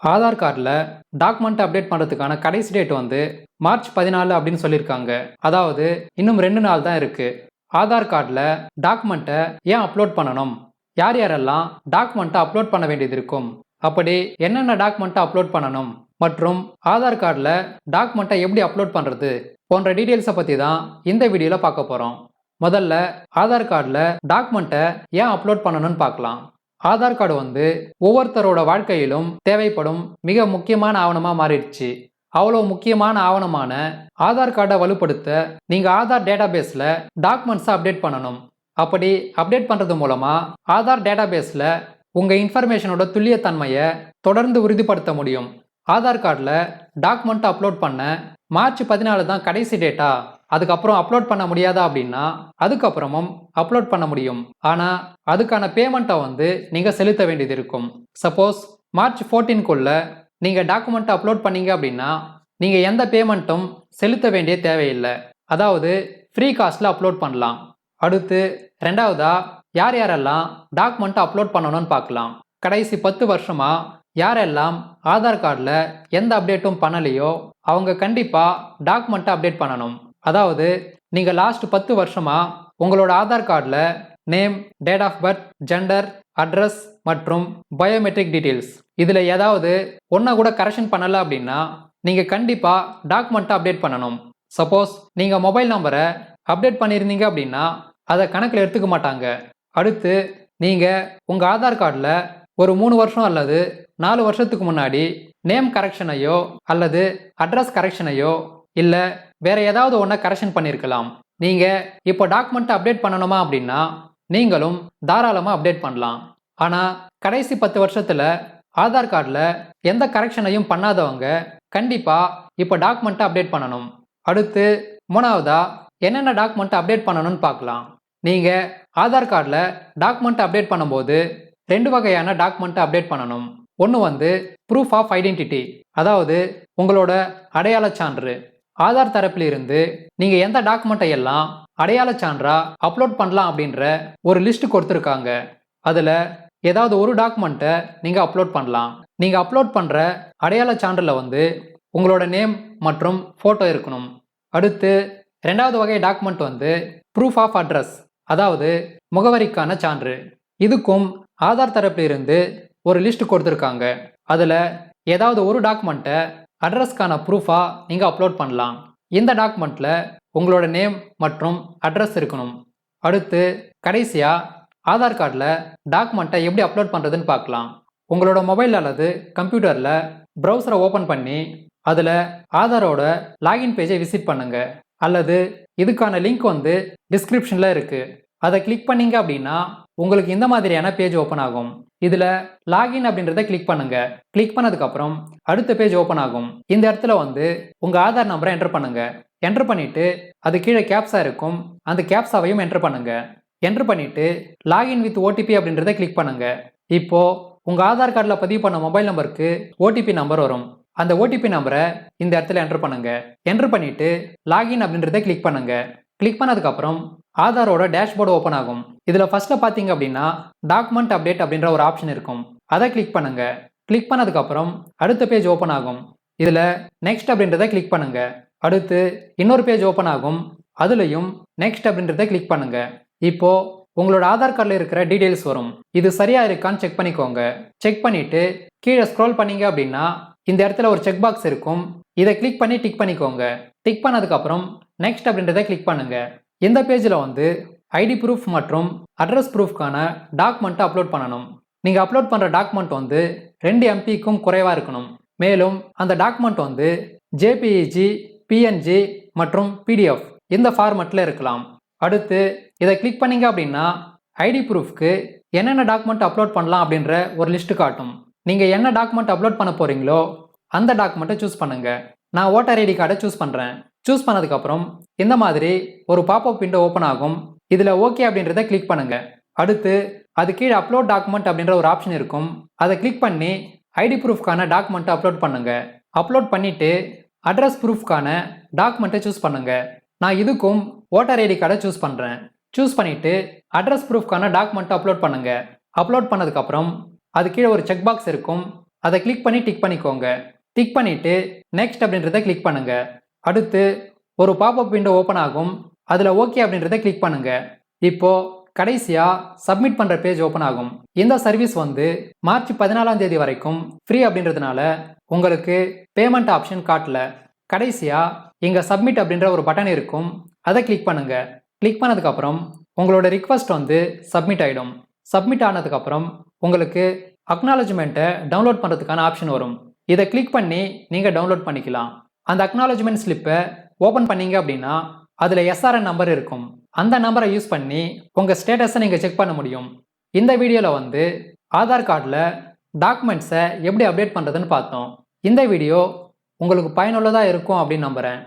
ஆதார் கார்டில் document update பண்ணுறதுக்கான கடைசி டேட் வந்து மார்ச் 14 அப்படின்னு சொல்லியிருக்காங்க. அதாவது இன்னும் 2 நாள் தான் இருக்குது. ஆதார் கார்டில் டாக்குமெண்ட்டை ஏன் அப்லோட் பண்ணணும், யார் யாரெல்லாம் டாக்குமெண்ட்டை அப்லோட் பண்ண வேண்டியது இருக்கும், அப்படி என்னென்ன டாக்குமெண்ட்டை அப்லோட் பண்ணணும் மற்றும் ஆதார் கார்டில் டாக்குமெண்ட்டை எப்படி அப்லோட் பண்ணுறது போன்ற டீட்டெயில்ஸை பற்றி தான் இந்த வீடியோவில் பார்க்க போகிறோம். முதல்ல ஆதார் கார்டில் டாக்குமெண்ட்டை ஏன் அப்லோட் பண்ணணும்னு பார்க்கலாம். ஆதார் கார்டு வந்து ஒவ்வொருத்தரோட வாழ்க்கையிலும் தேவைப்படும் மிக முக்கியமான ஆவணமாக மாறிடுச்சு. அவ்வளோ முக்கியமான ஆவணமான ஆதார் கார்டை வலுப்படுத்த நீங்கள் ஆதார் டேட்டாபேஸில் டாக்குமெண்ட்ஸை அப்டேட் பண்ணணும். அப்படி அப்டேட் பண்ணுறது மூலமாக ஆதார் டேட்டாபேஸில் உங்கள் இன்ஃபர்மேஷனோட துல்லியத்தன்மையை தொடர்ந்து உறுதிப்படுத்த முடியும். ஆதார் கார்டில் டாக்குமெண்ட் அப்லோட் பண்ண மார்ச் 14 தான் கடைசி டேட்டா, அதுக்கப்புறம் அப்லோட் பண்ண முடியாதா அப்படின்னா அதுக்கப்புறமும் அப்லோட் பண்ண முடியும். ஆனால் அதுக்கான பேமெண்ட்டை வந்து நீங்கள் செலுத்த வேண்டியது இருக்கும். சப்போஸ் மார்ச் 14க்குள்ள நீங்கள் டாக்குமெண்ட்டை அப்லோட் பண்ணீங்க அப்படின்னா நீங்கள் எந்த பேமெண்ட்டும் செலுத்த வேண்டிய தேவையில்லை. அதாவது ஃப்ரீ காஸ்ட்டில் அப்லோட் பண்ணலாம். அடுத்து ரெண்டாவதா யார் யாரெல்லாம் டாக்குமெண்ட்டை அப்லோட் பண்ணணும்னு பார்க்கலாம். கடைசி 10 வருஷமாக யாரெல்லாம் ஆதார் கார்டில் எந்த அப்டேட்டும் பண்ணலையோ அவங்க கண்டிப்பாக டாக்குமெண்ட்டை அப்டேட் பண்ணணும். அதாவது நீங்கள் லாஸ்ட் 10 வருஷமாக உங்களோட ஆதார் கார்டில் name, date of birth, gender, address மற்றும் பயோமெட்ரிக் டீட்டெயில்ஸ் இதில் ஏதாவது ஒன்றை கூட கரெக்ஷன் பண்ணலை அப்படின்னா நீங்கள் கண்டிப்பாக டாக்குமெண்ட்டை அப்டேட் பண்ணணும். சப்போஸ் நீங்கள் மொபைல் நம்பரை அப்டேட் பண்ணியிருந்தீங்க அப்படின்னா அதை கணக்கில் எடுத்துக்க மாட்டாங்க. அடுத்து நீங்கள் உங்கள் ஆதார் கார்டில் ஒரு 3 வருஷம் அல்லது 4 வருஷத்துக்கு முன்னாடி நேம் கரெக்ஷனையோ அல்லது அட்ரஸ் கரெக்ஷனையோ இல்லை வேற ஏதாவது ஒன்றை கரெக்ஷன் பண்ணியிருக்கலாம். நீங்கள் இப்போ டாக்குமெண்ட்டை அப்டேட் பண்ணணுமா அப்படின்னா நீங்களும் தாராளமாக அப்டேட் பண்ணலாம். ஆனால் கடைசி 10 வருஷத்தில் ஆதார் கார்டில் எந்த கரெக்ஷனையும் பண்ணாதவங்க கண்டிப்பாக இப்போ டாக்குமெண்ட்டை அப்டேட் பண்ணணும். அடுத்து மூணாவதா என்னென்ன டாக்குமெண்ட்டை அப்டேட் பண்ணணும்னு பார்க்கலாம். நீங்கள் ஆதார் கார்டில் டாக்குமெண்ட்டை அப்டேட் பண்ணும்போது 2 வகையான டாக்குமெண்ட்டை அப்டேட் பண்ணணும். ஒன்று வந்து ப்ரூஃப் ஆஃப் ஐடென்டிட்டி, அதாவது உங்களோட அடையாள சான்று. ஆதார் தரப்பில் இருந்து நீங்கள் எந்த டாக்குமெண்ட்டை எல்லாம் அடையாள சான்றா அப்லோட் பண்ணலாம் அப்படின்ற ஒரு லிஸ்ட் கொடுத்துருக்காங்க. அதில் ஏதாவது ஒரு டாக்குமெண்ட்டை நீங்கள் அப்லோட் பண்ணலாம். நீங்கள் அப்லோட் பண்ணுற அடையாள சான்றில் வந்து உங்களோட நேம் மற்றும் ஃபோட்டோ இருக்கணும். அடுத்து ரெண்டாவது வகை டாக்குமெண்ட் வந்து ப்ரூஃப் ஆஃப் அட்ரஸ், அதாவது முகவரிக்கான சான்று. இதுக்கும் ஆதார் தரப்பில் இருந்து ஒரு லிஸ்ட் கொடுத்துருக்காங்க. அதில் ஏதாவது ஒரு டாக்குமெண்ட்டை அட்ரஸ்க்கான ப்ரூஃபாக நீங்கள் அப்லோட் பண்ணலாம். இந்த டாக்குமெண்ட்டில் உங்களோட நேம் மற்றும் அட்ரஸ் இருக்கணும். அடுத்து கடைசியாக ஆதார் கார்டில் டாக்குமெண்ட்டை எப்படி அப்லோட் பண்ணுறதுன்னு பார்க்கலாம். உங்களோட மொபைல் அல்லது கம்ப்யூட்டரில் ப்ரௌசரை ஓப்பன் பண்ணி அதில் ஆதாரோட லாகின் பேஜை விசிட் பண்ணுங்கள். அல்லது இதுக்கான லிங்க் வந்து டிஸ்கிரிப்ஷனில் இருக்குது. அதை கிளிக் பண்ணீங்க அப்படின்னா உங்களுக்கு இந்த மாதிரியான பேஜ் ஓப்பன் ஆகும். இதில் லாகின் அப்படின்றத கிளிக் பண்ணுங்க. கிளிக் பண்ணதுக்கப்புறம் அடுத்த பேஜ் ஓப்பன் ஆகும். இந்த இடத்துல வந்து உங்கள் ஆதார் நம்பரை என்டர் பண்ணுங்க. என்டர் பண்ணிட்டு அது கீழே கேப்ஸா இருக்கும், அந்த கேப்ஸாவையும் என்டர் பண்ணுங்க. என்டர் பண்ணிட்டு லாகின் வித் ஓடிபி அப்படின்றத கிளிக் பண்ணுங்க. இப்போ உங்கள் ஆதார் கார்டில் பதிவு பண்ண மொபைல் நம்பருக்கு ஓடிபி நம்பர் வரும். அந்த ஓடிபி நம்பரை இந்த இடத்துல என்டர் பண்ணுங்க. என்டர் பண்ணிட்டு லாகின் அப்படின்றத கிளிக் பண்ணுங்க. கிளிக் பண்ணதுக்கப்புறம் ஆதாரோட டேஷ்போர்டு ஓப்பன் ஆகும். இதில் ஃபர்ஸ்ட்டில் பார்த்தீங்க அப்படின்னா டாக்குமெண்ட் அப்டேட் அப்படின்ற ஒரு ஆப்ஷன் இருக்கும். அதை கிளிக் பண்ணுங்க. கிளிக் பண்ணதுக்கப்புறம் அடுத்த பேஜ் ஓப்பன் ஆகும். இதில் நெக்ஸ்ட் அப்படின்றத கிளிக் பண்ணுங்க. அடுத்து இன்னொரு பேஜ் ஓப்பன் ஆகும். அதுலேயும் நெக்ஸ்ட் அப்படின்றத கிளிக் பண்ணுங்க. இப்போ உங்களோட ஆதார் கார்டில் இருக்கிற டீட்டெயில்ஸ் வரும். இது சரியா இருக்கான்னு செக் பண்ணிக்கோங்க. செக் பண்ணிட்டு கீழே ஸ்க்ரோல் பண்ணீங்க அப்படின்னா இந்த இடத்துல ஒரு செக் பாக்ஸ் இருக்கும். இதை கிளிக் பண்ணி டிக் பண்ணிக்கோங்க. டிக் பண்ணதுக்கப்புறம் நெக்ஸ்ட் அப்படின்றத கிளிக் பண்ணுங்க. இந்த பேஜில் வந்து ஐடி ப்ரூஃப் மற்றும் அட்ரஸ் ப்ரூஃப்கான டாக்குமெண்ட்டை அப்லோட் பண்ணணும். நீங்கள் அப்லோட் பண்ணுற டாக்குமெண்ட் வந்து 2 MBக்கும் குறைவாக இருக்கணும். மேலும் அந்த டாக்குமெண்ட் வந்து ஜேபிஇஜி, பிஎன்ஜி மற்றும் பிடிஎஃப் இந்த ஃபார்மெட்டில் இருக்கலாம். அடுத்து இதை கிளிக் பண்ணீங்க அப்படின்னா ஐடி ப்ரூஃப்க்கு என்னென்ன டாக்குமெண்ட் அப்லோட் பண்ணலாம் அப்படின்ற ஒரு லிஸ்ட்டு காட்டும். நீங்கள் என்ன டாக்குமெண்ட் அப்லோட் பண்ண போகிறீங்களோ அந்த டாக்குமெண்ட்டை சூஸ் பண்ணுங்கள். நான் ஓட்டர் ஐடி கார்டை சூஸ் பண்ணுறேன். சூஸ் பண்ணதுக்கப்புறம் இந்த மாதிரி ஒரு பாப்அப் விண்டோ ஓப்பன் ஆகும். இதில் ஓகே அப்படின்றத கிளிக் பண்ணுங்க. அடுத்து அது கீழே அப்லோட் டாக்குமெண்ட் அப்படின்ற ஒரு ஆப்ஷன் இருக்கும். அதை கிளிக் பண்ணி ஐடி ப்ரூஃப்கான டாக்குமெண்ட்டை அப்லோட் பண்ணுங்க. அப்லோட் பண்ணிட்டு அட்ரஸ் ப்ரூஃப்கான டாக்குமெண்ட்டை சூஸ் பண்ணுங்க. நான் இதுக்கும் ஓட்டர் ஐடி கார்டை சூஸ் பண்ணுறேன். சூஸ் பண்ணிட்டு அட்ரஸ் ப்ரூஃப்கான டாக்குமெண்ட்டை அப்லோட் பண்ணுங்க. அப்லோட் பண்ணதுக்கப்புறம் அது கீழே ஒரு செக் பாக்ஸ் இருக்கும். அதை கிளிக் பண்ணி டிக் பண்ணிக்கோங்க. டிக் பண்ணிட்டு நெக்ஸ்ட் அப்படின்றத கிளிக் பண்ணுங்க. அடுத்து ஒரு பாப்அப் விண்டோ ஓப்பன் ஆகும். அதில் ஓகே அப்படின்றத கிளிக் பண்ணுங்க. இப்போ கடைசியா சப்மிட் பண்ற பேஜ் ஓப்பன் ஆகும். இந்த சர்வீஸ் வந்து மார்ச் 14ஆம் தேதி வரைக்கும் ஃப்ரீ அப்படின்றதுனால உங்களுக்கு பேமெண்ட் ஆப்ஷன் காட்டல. கடைசியா இங்க சப்மிட் அப்படின்ற ஒரு பட்டன் இருக்கும். அதை கிளிக் பண்ணுங்க. கிளிக் பண்ணதுக்கு அப்புறம் உங்களோட ரிக்வெஸ்ட் வந்து சப்மிட் ஆயிடும். சப்மிட் ஆனதுக்கு அப்புறம் உங்களுக்கு அக்னாலஜ்மெண்ட்டை டவுன்லோட் பண்றதுக்கான ஆப்ஷன் வரும். இதை கிளிக் பண்ணி நீங்க டவுன்லோட் பண்ணிக்கலாம். அந்த அக்னாலஜ்மெண்ட் ஸ்லிப்பை ஓபன் பண்ணீங்க அப்படின்னா அதுல SRN நம்பர் இருக்கும். அந்த நம்பரை யூஸ் பண்ணி உங்க ஸ்டேட்டஸை நீங்க செக் பண்ண முடியும். இந்த வீடியோல வந்து ஆதார் கார்டில் டாக்குமெண்ட்ஸை எப்படி அப்டேட் பண்றதுன்னு பார்த்தோம். இந்த வீடியோ உங்களுக்கு பயனுள்ளதா இருக்கும் அப்படின்னு நம்புறேன்.